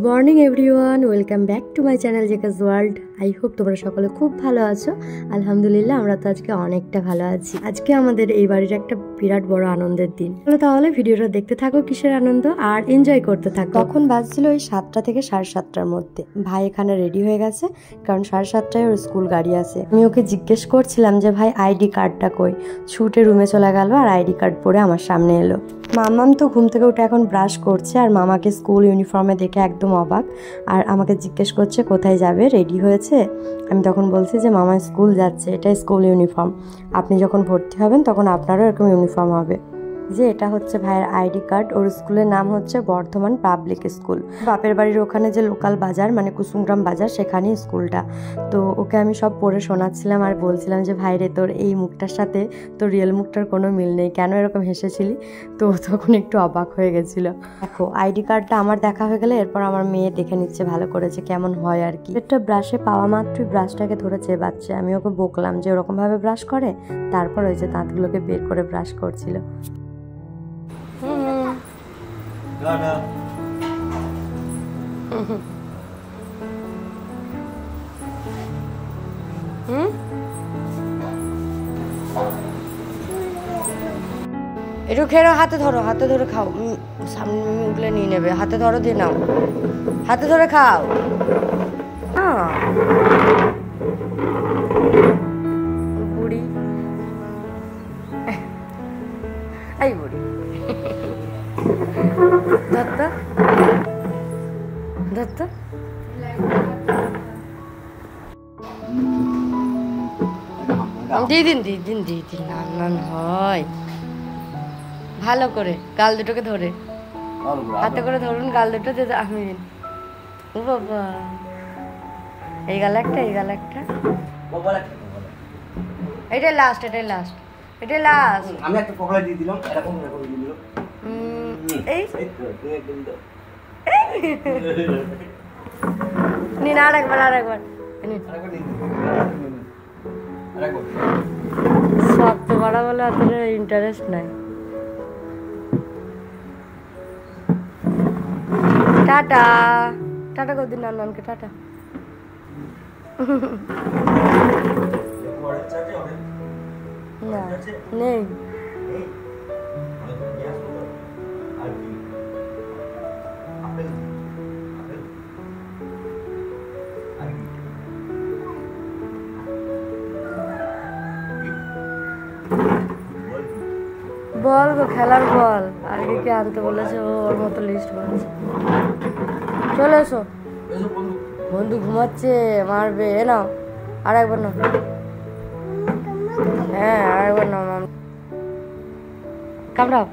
Morning everyone, welcome back to my channel Jhakaas world. I hope তোমরা সকলে খুব ভালো আছো। আলহামদুলিল্লাহ, আমরা তো আজকে অনেকটা ভালো আছি। আজকে আমাদের এই বাড়ির একটা বিরাট বড় আনন্দের দিন। তাহলে ভিডিওটা দেখতে থাকো, কিসের আনন্দ, আর এনজয় করতে থাকো। তখন বাজছিল ওই 7টা থেকে 7:30টার মধ্যে। ভাই এখানে রেডি হয়ে গেছে, কারণ 7:30টায় ওর স্কুল গাড়ি আছে। আমি ওকে জিজ্ঞেস করছিলাম যে ভাই আইডি কার্ডটা কই। ছুটে রুমে চলে গেল আর আইডি কার্ড পরে আমার সামনে এলো। মামাম তো ঘুম থেকে উঠে এখন ব্রাশ করছে, আর মামাকে স্কুল ইউনিফর্মে দেখে একদম অবাক, আর আমাকে জিজ্ঞেস করছে কোথায় যাবে, রেডি হয়েছে। আমি তখন বলছি যে মামা স্কুল যাচ্ছে, এটা স্কুল ইউনিফর্ম, আপনি যখন ভর্তি হবেন তখন আপনারও এরকম ইউনিফর্ম হবে। যে এটা হচ্ছে ভাইয়ের আইডি কার্ড। ওর স্কুলের নাম হচ্ছে বর্ধমান পাবলিক স্কুল। বাপের বাড়ির ওখানে যে লোকাল বাজার, মানে কুসুমগ্রাম বাজার, সেখানেই স্কুলটা। তো ওকে আমি সব পড়ে শোনাচ্ছিলাম আর বলছিলাম যে ভাইরে, তোর এই মুখটার সাথে তোর রিয়েল মুখটার কোনো মিল নেই, কেন এরকম হেসেছিলি। তো তখন একটু অবাক হয়ে গেছিল। দেখো আইডি কার্ডটা আমার দেখা হয়ে গেলে এরপর আমার মেয়ে দেখে নিচ্ছে ভালো করেছে কেমন হয় আর কি। একটা ব্রাশে পাওয়া মাত্রই ব্রাশটাকে ধরে চেবাচ্ছে। আমি ওকে বকলাম যে ওরকম ভাবে ব্রাশ করে, তারপর ওই যে দাঁতগুলোকে বের করে ব্রাশ করছিল। একটু খেয়ে হাতে ধরো, হাতে ধরে খাও। সামনে উঠলে নিয়ে নেবে, হাতে ধরো, দিয়ে নাও, হাতে ধরে খাও। বুড়ি, এই বুড়ি, দত্তা দত্তা, দিদিন দিদিন দিদিন নান হয় ভালো করে। গাল দুটোকে ধরে হাতে করে ধরুন, গাল দুটো দিয়ে আমি। ও বাবা, এই গাল একটা, এই গাল একটা, এটাই লাস্ট, এটাই লাস্ট, এটাই লাস্ট। আমি একটা পকড়া দিয়ে দিলাম, এরকম করে দিয়ে দিলাম। এই নিন, আরেকবার, আরেকবার শক্ত করা বলে অতটা ইন্টারেস্ট নাই। টাটা টাটা করে দিন নানকে, টাটা। না নেই, বল গো, খেলার বল। আগে কি আনতে বলেছে, ওর মতো লিস্ট বানাচ্ছে। চলে এসো, বন্ধু ঘুমাচ্ছে, মারবে। এ নাও আর একবার নাও, হ্যাঁ আর একবার নাও, কামড়াও।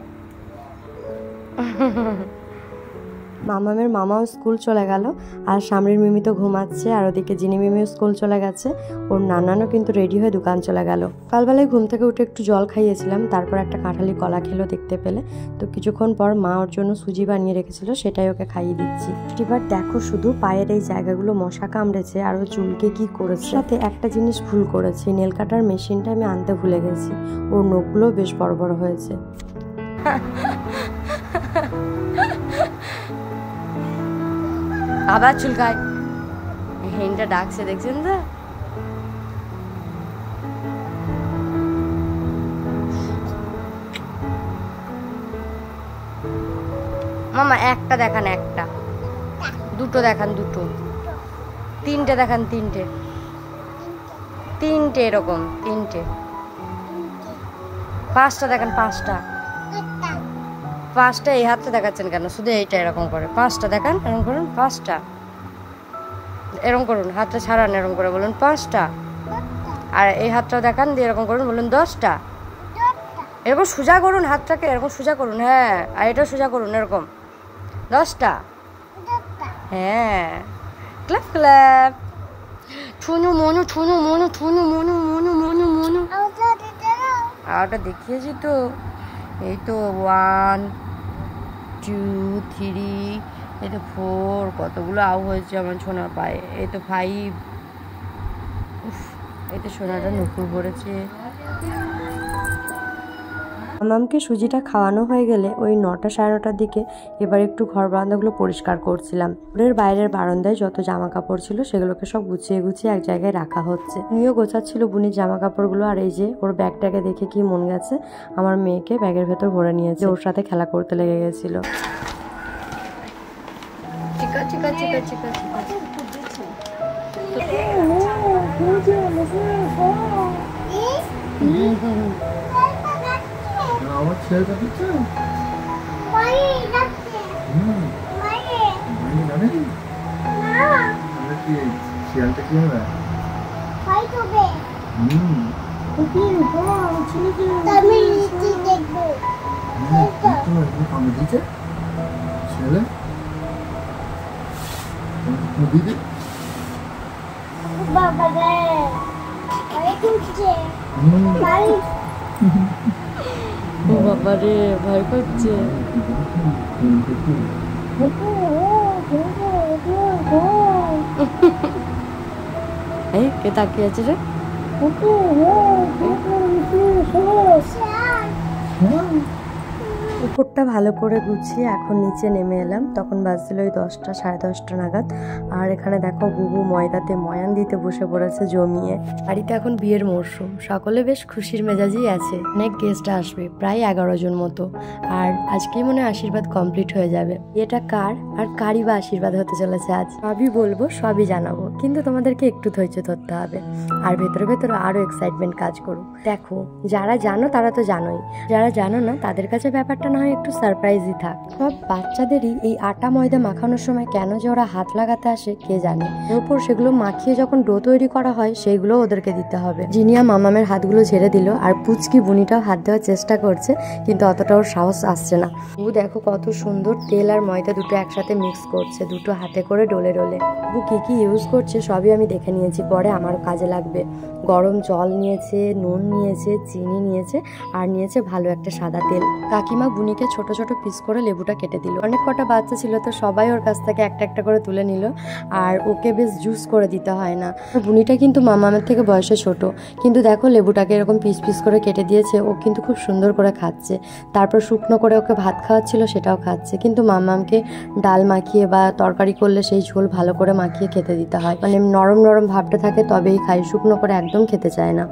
মামামের মামাও স্কুল চলে গেল, আর সামনের মিমি তো ঘুমাচ্ছে, আর ওদিকে জিনি মিমিও স্কুল চলে গেছে। ওর নানানও কিন্তু রেডি হয়ে দোকান চলে গেল। সকালবেলায় ঘুম থেকে উঠে একটু জল খাইয়েছিলাম, তারপর একটা কাঁঠালি কলা খেলো দেখতে পেলে। তো কিছুক্ষণ পর মা ওর জন্য সুজি বানিয়ে রেখেছিল, সেটাই ওকে খাইয়ে দিচ্ছি। এবার দেখো শুধু পায়ের এই জায়গাগুলো মশা কামড়েছে, আর ও চুলকে কি করেছে। সাথে একটা জিনিস ভুল করেছি, নেল কাটার মেশিনটা আমি আনতে ভুলে গেছি। ওর নখগুলো বেশ বড় বড় হয়েছে। আবার চুলকায়, হেনটা ডাকছে, দেখছেন তো। মামা একটা দেখান, একটা, দুটো দেখান, দুটো, তিনটে দেখান, তিনটে, তিনটে, এরকম তিনটে, পাঁচটা দেখান, পাঁচটা, পাঁচটা। এই হাতটা দেখাচ্ছেন কেন, শুধু এইটা এরকম করে। পাঁচটা দেখান, এরকম করুন, পাঁচটা, এরকম করুন, হাতটা ছাড়ান, এরকম করে বলুন পাঁচটা। আর এই হাতটাও দেখান, দিয়ে এরকম করুন, বলুন 10টা। এরকম সোজা করুন হাতটাকে, এরকম সোজা করুন, হ্যাঁ, আর এটাও সোজা করুন, এরকম 10টা, হ্যাঁ। ক্ল্যাপ ক্ল্যাপ, ছুনু মনু, ছুনু মনু, ছুনু মনু, মনু মনু মনু। আর ওটা দেখিয়েছি তো, এই তো 1 2 3, এই তো 4, কতগুলো আউ হয়েছে আমার সোনার পায়ে। এই তো 5, এই তো সোনাটা নুপুর পড়েছে। মামামকে সুজিটা খাওয়ানো হয়ে গেলে ওই 9টা সাড়ে 9টার দিকে এবার একটু ঘর বারান্দাগুলো পরিষ্কার করছিলাম। ঘরের বাইরের বারান্দায় যত জামা কাপড় ছিল সেগুলোকে সব গুছিয়ে গুছিয়ে এক জায়গায় রাখা হচ্ছে। উনিও গোছাচ্ছিল বুনির জামা কাপড়গুলো, আর এই যে ওর ব্যাগটাকে দেখে কি মন গেছে, আমার মেয়েকে ব্যাগের ভেতর ভরে নিয়েছে, ওর সাথে খেলা করতে লেগে গেছিল। আমার ছেলেটা দিচ্ছে শিয়ালটা কি হবে? ছেলে দিদি ও বাবা রে, ভয় করছে। এই কে তাকিয়ে আছে রে? উপরটা ভালো করে গুছিয়ে এখন নিচে নেমে এলাম। তখন বাজছিল ওই 10টা সাড়ে 10টা নাগাদ। আর এখানে দেখো বুবু ময়দাতে ময়ান দিতে বসে পড়েছে জমিয়ে। বাড়িতে এখন বিয়ের মরশুম, সকলে বেশ খুশির মেজাজেই আছে। অনেক গেস্ট আসবে, প্রায় 11 জন মতো। আর আজকেই মনে হয় আশীর্বাদ কমপ্লিট হয়ে যাবে। এটা কার আর কারই বা আশীর্বাদ হতে চলেছে আজ, সবই বলবো, সবই জানাবো, কিন্তু তোমাদেরকে একটু ধৈর্য ধরতে হবে। আর ভেতরে ভেতরে আরো এক্সাইটমেন্ট কাজ করুক। দেখো, যারা জানো তারা তো জানোই, যারা জানো না তাদের কাছে ব্যাপারটা না হয় একটু সারপ্রাইজই থাক। সব বাচ্চাদেরই এই আটা ময়দা মাখানোর সময় কেন যে ওরা হাত লাগাতে আসে কে জানে। এরপর সেগুলো মাখিয়ে যখন ডো তৈরি করা হয় সেইগুলো ওদেরকে দিতে হবে। জিনিয়া মামামের হাতগুলো ঝেড়ে দিল, আর পুচকি বুনিটাও হাত দেওয়ার চেষ্টা করছে, কিন্তু অতটা ওর সাহস আসছে না। ও দেখো কত সুন্দর তেল আর ময়দা দুটো একসাথে মিক্স করছে, দুটো হাতে করে ডোলে ডোলে। ও কি কি ইউজ করছে সবই আমি দেখে নিয়েছি, পরে আমার কাজে লাগবে। গরম জল নিয়েছে, নুন নিয়েছে, চিনি নিয়েছে, আর নিয়েছে ভালো একটা সাদা তেল। কাকিমা বুনিকে ছোট ছোট পিস করে লেবুটা কেটে দিল। অনেক কটা বাচ্চা ছিল তো সবাই ওর কাছ থেকে একটা একটা করে তুলে নিল, আর ওকে বেশ জুস করে দিতে হয় না। বুনিটা কিন্তু মামামের থেকে বয়সে ছোট, কিন্তু দেখো লেবুটাকে এরকম পিস পিস করে কেটে দিয়েছে, ও কিন্তু খুব সুন্দর করে খাচ্ছে। তারপর শুকনো করে ওকে ভাত খাওয়াচ্ছিল, সেটাও খাচ্ছে। কিন্তু মামামকে ডাল মাখিয়ে বা তরকারি করলে সেই ঝোল ভালো করে মাখিয়ে খেতে দিতে হয়, মানে নরম নরম ভাবটা থাকে তবেই খাই, শুকনো করে একদম খেতে চায় না।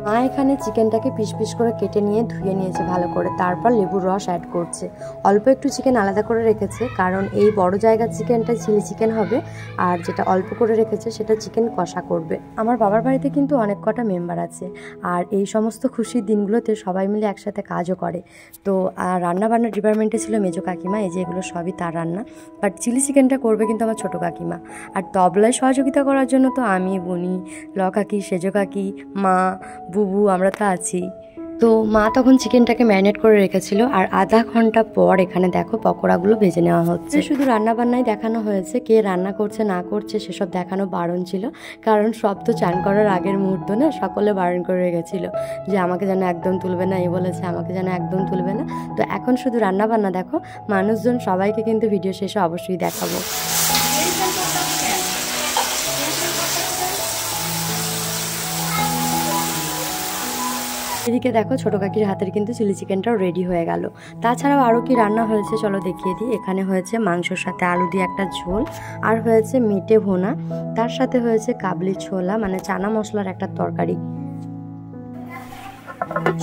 মা এখানে চিকেনটাকে পিস পিস করে কেটে নিয়ে ধুয়ে নিয়েছে ভালো করে, তারপর লেবুর রস অ্যাড করছে। অল্প একটু চিকেন আলাদা করে রেখেছে, কারণ এই বড় জায়গার চিকেনটা চিলি চিকেন হবে, আর যেটা অল্প করে রেখেছে সেটা চিকেন কষা করবে। আমার বাবার বাড়িতে কিন্তু অনেক কটা মেম্বার আছে, আর এই সমস্ত খুশির দিনগুলোতে সবাই মিলে একসাথে কাজও করে। তো রান্না বান্নার ডিপার্টমেন্টে ছিল মেজো কাকিমা, এই যে এগুলো সবই তার রান্না, বাট চিলি চিকেনটা করবে কিন্তু আমার ছোটো কাকিমা। আর তবলায় সহযোগিতা করার জন্য তো আমি, বুনি, ল কাকি, সেজো কাকি, মা, বুবু, আমরা তো আছি। তো মা তখন চিকেনটাকে ম্যারিনেট করে রেখেছিল, আর আধা ঘন্টা পর এখানে দেখো পকোড়াগুলো ভেজে নেওয়া হচ্ছে। শুধু রান্না বান্নাই দেখানো হয়েছে, কে রান্না করছে না করছে সেসব দেখানো বারণ ছিল, কারণ সব তো চান করার আগের মুহূর্ত না, সকলে বারণ করে রেখেছিল যে আমাকে যেন একদম তুলবে না, এ বলেছে আমাকে যেন একদম তুলবে না। তো এখন শুধু রান্না বান্না দেখো, মানুষজন সবাইকে কিন্তু ভিডিও শেষে অবশ্যই দেখাবো। এদিকে দেখো ছোটো কাকির হাতের কিন্তু চিলি চিকেনটাও রেডি হয়ে গেল। তাছাড়াও আরও কি রান্না হয়েছে চলো দেখিয়ে দিই। এখানে হয়েছে মাংসর সাথে আলু দিয়ে একটা ঝোল, আর হয়েছে মেটে ভোনা, তার সাথে হয়েছে কাবলি ছোলা মানে চানা মশলার একটা তরকারি।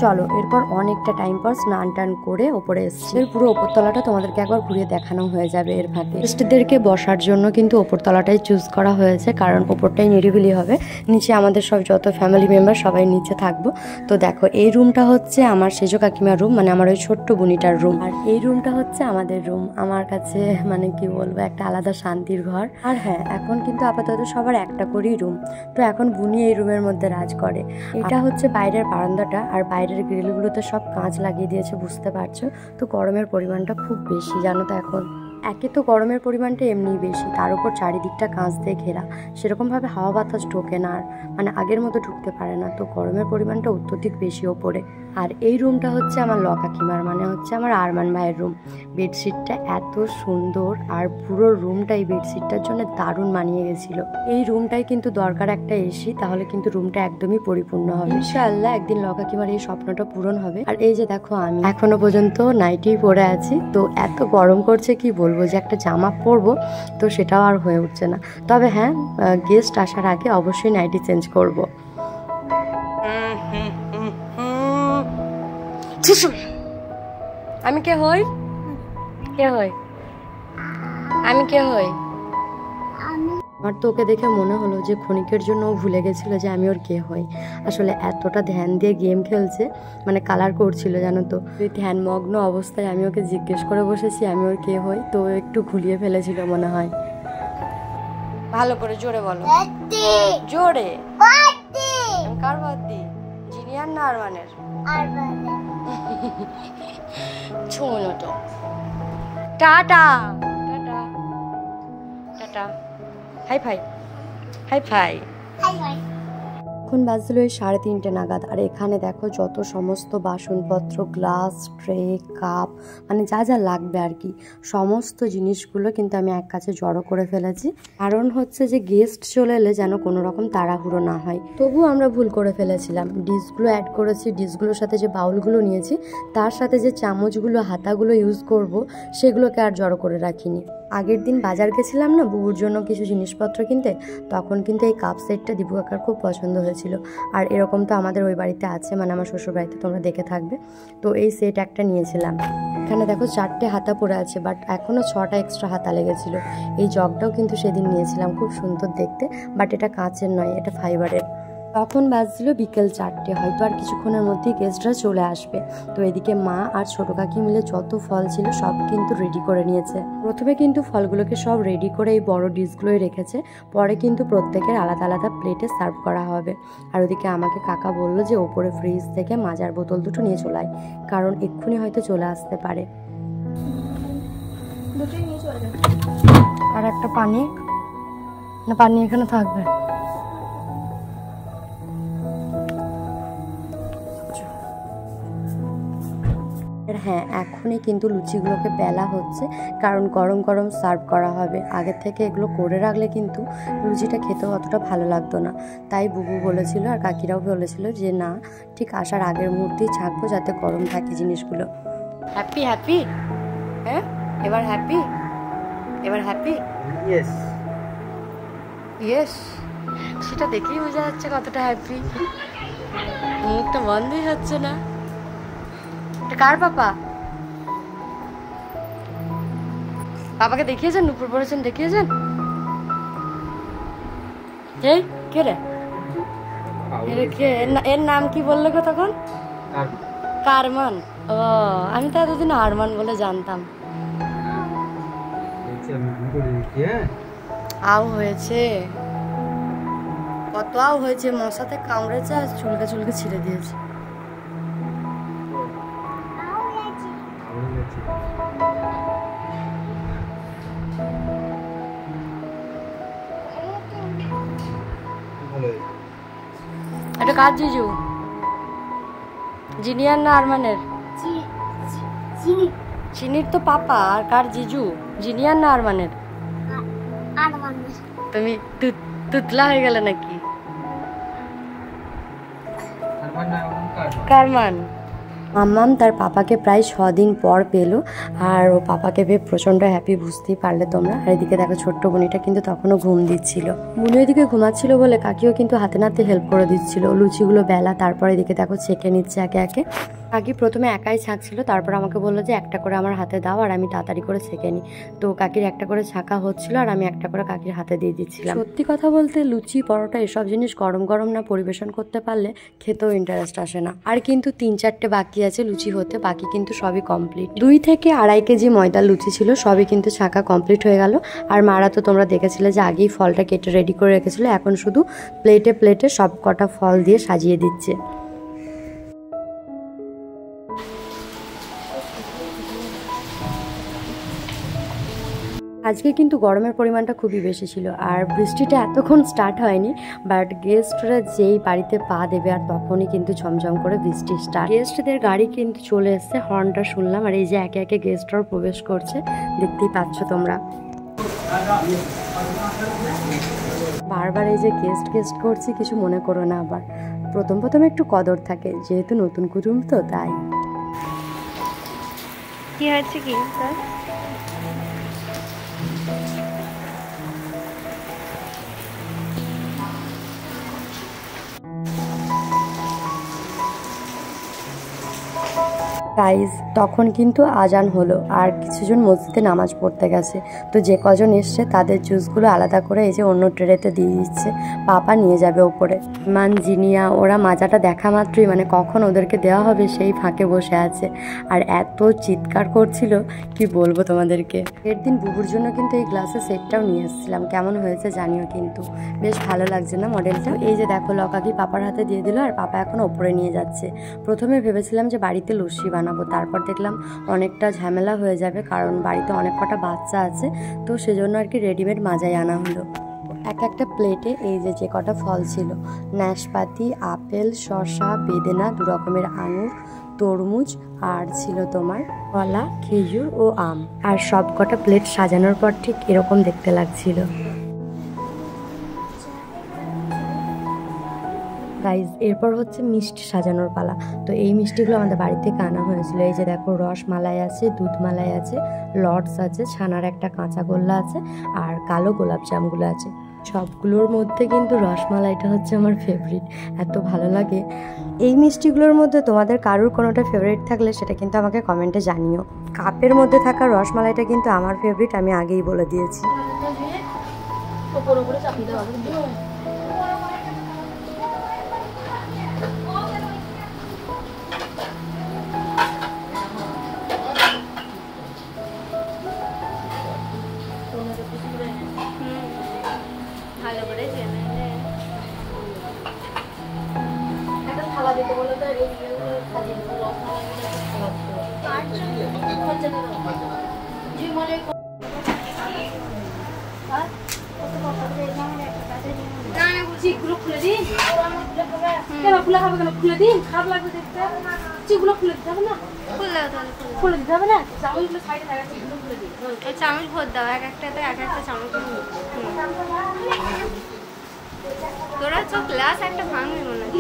চলো এরপর অনেকটা টাইম পর স্নান টান করে ওপরে এসছে। এর পুরো ওপরতলাটা তোমাদেরকে একবার ঘুরিয়ে দেখানো হয়ে যাবে। এর ফাঁকে গেস্টদেরকে বসার জন্য কিন্তু ওপরতলাটাই চুজ করা হয়েছে, কারণ ওপরটাই নিরিবিলি হবে, নিচে আমাদের সব যত ফ্যামিলি মেম্বার সবাই নিচে থাকবো। তো দেখো এই রুমটা হচ্ছে আমার সেজো কাকিমার রুম, মানে আমার ওই ছোট্ট বুনিটার রুম, আর এই রুমটা হচ্ছে আমাদের রুম। আমার কাছে মানে কি বলবো, একটা আলাদা শান্তির ঘর। আর হ্যাঁ, এখন কিন্তু আপাতত সবার একটা করেই রুম, তো এখন বুনি এই রুমের মধ্যে রাজ করে। এটা হচ্ছে বাইরের বারান্দাটা, আর বাইরের গ্রিলগুলোতে সব কাঁচ লাগিয়ে দিয়েছে, বুঝতে পারছো। তো গরমের পরিমাণটা খুব বেশি জানো তো এখন। একে তো গরমের পরিমাণটা এমনিই বেশি, তার উপর চারিদিকটা কাঁচ দিয়ে ঘেরা, সেরকমভাবে হাওয়া বাতাস ঢোকে না, আর মানে আগের মতো ঢুকতে পারে না। তো গরমের পরিমাণটা অত্যধিক বেশি ওপরে। আর এই রুমটা হচ্ছে আমার লকাকিমার, মানে হচ্ছে আমার আরমান ভাইয়ের রুম। বেডশিটটা এত সুন্দর আর পুরো রুমটাই বেডশিটটার জন্য দারুণ মানিয়ে গেছিলো। এই রুমটাই কিন্তু দরকার একটা এসি, তাহলে কিন্তু রুমটা একদমই পরিপূর্ণ হবে। ইনশাআল্লাহ একদিন লকাকিমার এই স্বপ্নটা পূরণ হবে। আর এই যে দেখো আমি এখনো পর্যন্ত নাইটি পরে আছি, তো এত গরম করছে কি বলবো, যে একটা জামা পরবো তো সেটাও আর হয়ে উঠছে না। তবে হ্যাঁ, গেস্ট আসার আগে অবশ্যই নাইটি চেঞ্জ করবো। আমি কে হই? কে হই? আমি কে হই? আমার তো ওকে দেখে মনে হলো যে ক্ষণিকের জন্য ও ভুলে গেছিল যে আমি ওর কে হই। আসলে এতটা ধ্যান দিয়ে গেম খেলছে, মানে কালার করছিল জানো তো, ওই ধ্যানমগ্ন অবস্থায় আমি ওকে জিজ্ঞেস করে বসেছি আমি ওর কে হই, তো একটু ঘুলিয়ে ফেলেছিল মনে হয়। ভালো করে জোরে বলো, জোরে। কার বাদ্দি? জিনিয়ার না আরমানের? শোনো তো, tata tata tata, hi fi, hi fi. এখন বাজছিল ওই 3:30 নাগাদ। আর এখানে দেখো যত সমস্ত বাসনপত্র, গ্লাস, ট্রে, কাপ, মানে যা যা লাগবে আর কি, সমস্ত জিনিসগুলো কিন্তু আমি এক কাছে জড়ো করে ফেলেছি। কারণ হচ্ছে যে গেস্ট চলে এলে যেন কোনো রকম তাড়াহুড়ো না হয়। তবুও আমরা ভুল করে ফেলেছিলাম, ডিশগুলো অ্যাড করেছি, ডিশগুলোর সাথে যে বাউলগুলো নিয়েছি তার সাথে যে চামচগুলো, হাতাগুলো ইউজ করব সেগুলোকে আর জড়ো করে রাখিনি। আগের দিন বাজার গেছিলাম না বুবুর জন্য কিছু জিনিসপত্র কিনতে, তখন কিন্তু এই কাপ সেটটা দীপু কাকার খুব পছন্দ হয়েছিল। আর এরকম তো আমাদের ওই বাড়িতে আছে, মানে আমার শ্বশুর বাড়িতে, তোমরা দেখে থাকবে। তো এই সেট একটা নিয়েছিলাম। এখানে দেখো 4টে হাতা পড়ে আছে, বাট এখনও 6টা এক্সট্রা হাতা লেগেছিল। এই জগটাও কিন্তু সেদিন নিয়েছিলাম, খুব সুন্দর দেখতে, বাট এটা কাঁচের নয়, এটা ফাইবারের। তখন বাজছিল বিকেল 4টে, হয়তো আর কিছুক্ষণের মধ্যেই গেস্টরা চলে আসবে। তো এদিকে মা আর ছোটো কাকি মিলে যত ফল ছিল সব কিন্তু রেডি করে নিয়েছে। প্রথমে কিন্তু ফলগুলোকে সব রেডি করে এই বড় ডিশগুলোই রেখেছে, পরে কিন্তু প্রত্যেকের আলাদা আলাদা প্লেটে সার্ভ করা হবে। আর ওদিকে আমাকে কাকা বললো যে ওপরে ফ্রিজ থেকে মাজার বোতল দুটো নিয়ে চলে আয়, কারণ এক্ষুনি হয়তো চলে আসতে পারে। আর একটা পানি না, পানি এখানে থাকবে। হ্যাঁ, এখনই কিন্তু লুচিগুলোকে বেলা হচ্ছে, কারণ গরম গরম সার্ভ করা হবে। আগের থেকে এগুলো করে রাখলে কিন্তু লুচিটা খেতে অতটা ভালো লাগতো না। তাই বুবু বলেছিল আর কাকিরাও বলেছিল যে না, ঠিক আসার আগের মুহূর্তেই ছাকবো যাতে গরম থাকে জিনিসগুলো। Happy happy? হ্যাঁ, এবার হ্যাপি? এবার হ্যাপি? ইয়েস ইয়েস, সেটা দেখেই বোঝা যাচ্ছে কতটা হ্যাপি। মুখটা বন্ধই হচ্ছে না। কার পাপা? পাপাকে দেখিয়েছেন? নুপুর পড়েছেন দেখিয়েছেন? এই কে রে? এর নাম কি বললে গো তখন? কারমান। ও, আমি তো এতদিন আরমান বলে জানতাম। আও হয়েছে, কত আও হয়েছে, মশাতে কামড়েছে আর চুলকে চুলকে ছিঁড়ে দিয়েছে। এটা কার জিজু? জিনিয়ার না আরমানের? চিনির তো পাপা। আর কার জিজু? জিনিয়ার না আরমানের? তুমি তুতলা হয়ে গেলে নাকি? কারমান। মাম্মাম তার পাপাকে প্রায় 6 দিন পর পেলো, আর ও পাপাকে পেয়ে প্রচণ্ড হ্যাপি, বুঝতেই পারলে তোমরা। আর এদিকে দেখো ছোট্ট বোনিটা কিন্তু তখনও ঘুম দিচ্ছিল। বুনি ওইদিকে ঘুমাচ্ছিল বলে কাকিও কিন্তু হাতে নাতে হেল্প করে দিচ্ছিল লুচিগুলো বেলা। তারপরে এদিকে দেখো ছেঁকে নিচ্ছে একে একে। কাকি প্রথমে একাই ছাঁকছিল, তারপর আমাকে বললো যে একটা করে আমার হাতে দাও আর আমি তাড়াতাড়ি করে ছেঁকে নিই। তো কাকির একটা করে ছাঁকা হচ্ছিল আর আমি একটা করে কাকির হাতে দিয়ে দিচ্ছিলাম। সত্যি কথা বলতে লুচি, পরোটা এসব জিনিস গরম গরম না পরিবেশন করতে পারলে খেতেও ইন্টারেস্ট আসে না। আর কিন্তু 3-4টে বাকি আছে লুচি হতে, বাকি কিন্তু সবই কমপ্লিট। 2 থেকে 2.5 কেজি ময়দার লুচি ছিল, সবই কিন্তু ছাঁকা কমপ্লিট হয়ে গেল। আর মারা তো তোমরা দেখেছিলে যে আগেই ফলটা কেটে রেডি করে রেখেছিল, এখন শুধু প্লেটে প্লেটে সব কটা ফল দিয়ে সাজিয়ে দিচ্ছে। আজকে কিন্তু গরমের পরিমাণটা খুবই বেশি ছিল, আর বৃষ্টিটা এতক্ষণ স্টার্ট হয়নি, বাট গেস্টরা যেই বাড়িতে পা দেবে আর তখনই কিন্তু ঝমঝম করে বৃষ্টি স্টার্ট। গেস্টদের গাড়ি কিন্তু চলে এসছে, হর্নটা শুনলাম, আর এই যে একে একে গেস্টরাও প্রবেশ করছে, দেখতেই পাচ্ছ তোমরা। বারবার এই যে গেস্ট গেস্ট করছি, কিছু মনে করো না আবার, প্রথম প্রথম একটু কদর থাকে, যেহেতু নতুন কুটুম তো তাই। কি হচ্ছে কি স্যার? গাইজ তখন কিন্তু আজান হলো, আর কিছুজন মসজিদে নামাজ পড়তে গেছে, তো যে কজন এসছে তাদের জুসগুলো আলাদা করে এই যে অন্য ট্রেতে দিয়ে দিচ্ছে, পাপা নিয়ে যাবে ওপরে। মান জিনিয়া ওরা মাজাটা দেখা মাত্রই মানে কখন ওদেরকে দেওয়া হবে সেই ফাঁকে বসে আছে, আর এত চিৎকার করছিল কি বলবো তোমাদেরকে। এর দিন বুবুর জন্য কিন্তু এই গ্লাসের সেটটাও নিয়ে এসেছিলাম, কেমন হয়েছে জানিও কিন্তু, বেশ ভালো লাগছে না মডেলটা। এই যে দেখো লকাকি পাপার হাতে দিয়ে দিল, আর পাপা এখন ওপরে নিয়ে যাচ্ছে। প্রথমে ভেবেছিলাম যে বাড়িতে লস্যি বানাবো, তারপর দেখলাম অনেকটা ঝামেলা হয়ে যাবে, কারণ বাড়িতে অনেক কটা বাচ্চা আছে, তো সেজন্য আর কি রেডিমেড মাজাই আনা হলো। এক একটা প্লেটে এই যে কটা ফল ছিল, নাশপাতি, আপেল, শসা, বেদেনা, 2 রকমের আঙুর, তরমুজ, আর ছিল তোমার কলা, খেজুর ও আম। আর সব কটা প্লেট সাজানোর পর ঠিক এরকম দেখতে লাগছিল। গাইজ এরপর হচ্ছে মিষ্টি সাজানোর পালা। তো এই মিষ্টিগুলো আমাদের বাড়ি থেকে আনা হয়েছিল। এই যে দেখো রসমালাই আছে, দুধ মালাই আছে, লটস আছে, ছানার একটা কাঁচা গোল্লা আছে, আর কালো গোলাপ জামগুলো আছে। সবগুলোর মধ্যে কিন্তু রসমালাইটা হচ্ছে আমার ফেভারিট, এত ভালো লাগে। এই মিষ্টিগুলোর মধ্যে তোমাদের কারোর কোনোটা ফেভারিট থাকলে সেটা কিন্তু আমাকে কমেন্টে জানিও। কাপের মধ্যে থাকা রসমালাইটা কিন্তু আমার ফেভারিট, আমি আগেই বলে দিয়েছি। ভালো করে জেনে নে। একটা থালা দিতে বলে তো এই সাজিয়ে দেবো, চিকগুলো খুলে দিন। কেন খুলে খাবে, কেন খুলে দিন, খারাপ লাগবে দেখতে। চিকগুলো খুলে দিতে হবে না, খুলে দিতে হবে না। চামচগুলো সাইডে থাকা চিকগুলো খুলে দিন। চামচ ভর দাও, এক একটাতে এক একটা চামচ। তোরা তো গ্লাস একটা ভাঙবি মনে হয়।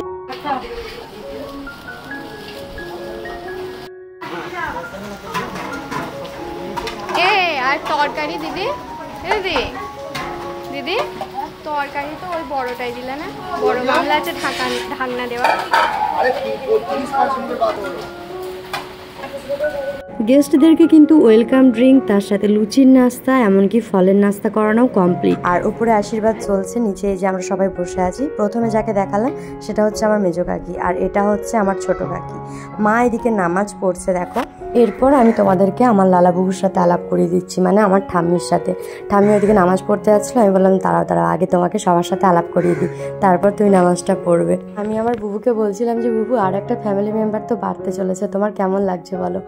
এ আর তরকারি দিদি, দিদি দিদি তরকারি তো ওই বড়টাই দিলে না, বড় গামলা আছে ঢাকনা দেওয়া। গেস্টদেরকে কিন্তু ওয়েলকাম ড্রিঙ্ক, তার সাথে লুচির নাস্তা, এমনকি ফলের নাস্তা করানো কমপ্লিট। আর উপরে আশীর্বাদ চলছে, নিচে এই যে আমরা সবাই বসে আছি। প্রথমে যাকে দেখালাম সেটা হচ্ছে আমার মেজো কাকি, আর এটা হচ্ছে আমার ছোট কাকি। মা এদিকে নামাজ পড়ছে দেখো। এরপর আমি তোমাদেরকে আমার লালাবুবুর সাথে আলাপ করিয়ে দিচ্ছি, মানে আমার ঠাম্মির সাথে। ঠাম্মি ওইদিকে নামাজ পড়তে যাচ্ছিলো, আমি বললাম দাঁড়াও আগে তোমাকে সবার সাথে আলাপ করিয়ে দিই, তারপর তুমি নামাজটা পড়বে। আমি আমার বুবুকে বলছিলাম যে বুবু আর একটা ফ্যামিলি মেম্বার তো বাড়তে চলেছে, তোমার কেমন লাগছে বলো।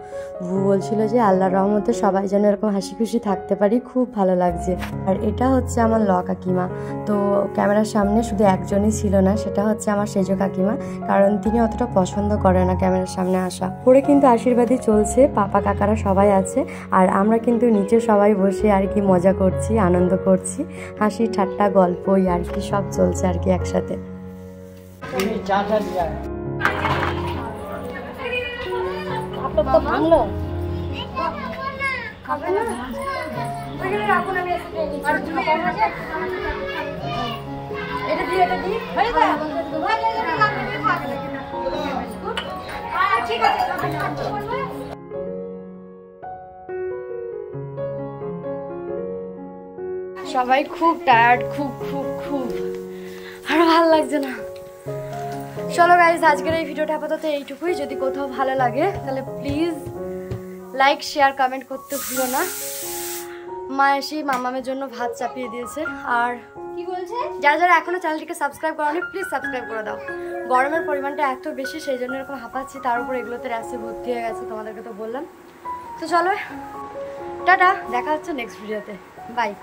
বুবু বলছিল যে আল্লাহর রহমতে সবাই যেন এরকম হাসি খুশি থাকতে পারি, খুব ভালো লাগছে। আর এটা হচ্ছে আমার কাকিমা। তো ক্যামেরার সামনে শুধু একজনই ছিল না, সেটা হচ্ছে আমার সেজো কাকিমা, কারণ তিনি অতটা পছন্দ করে না ক্যামেরার সামনে আসা। পরে কিন্তু আশীর্বাদই চলছে, পাপা কাকারা সবাই আছে, আর আমরা কিন্তু নিচে সবাই বসে আর কি মজা করছি, আনন্দ করছি, হাসি ঠাট্টা গল্পই আর কি সব চলছে আর কি একসাথে। ভাঙলো এটা দিয়ে ঠিক আছে। সবাই খুব টায়ার্ড, খুব খুব খুব আর ভালো লাগছে না। চলো গাইজ আজকের এই ভিডিওটা আপাতত এইটুকুই। যদি কোথাও ভালো লাগে তাহলে প্লিজ লাইক শেয়ার কমেন্ট করতে ভুলো না। মা এসে মামামের জন্য ভাত চাপিয়ে দিয়েছে। আর কি বলছে, যারা যারা এখনো চ্যানেলটিকে সাবস্ক্রাইব করোনি প্লিজ সাবস্ক্রাইব করে দাও। গরমের পরিমাণটা এত বেশি, সেই জন্য এরকম হাঁপাচ্ছি, তার উপর এগুলোতে র্যাশে ভর্তি হয়ে গেছে, তোমাদেরকে তো বললাম। তো চলো টাটা, দেখা হচ্ছে নেক্সট ভিডিওতে। বাই।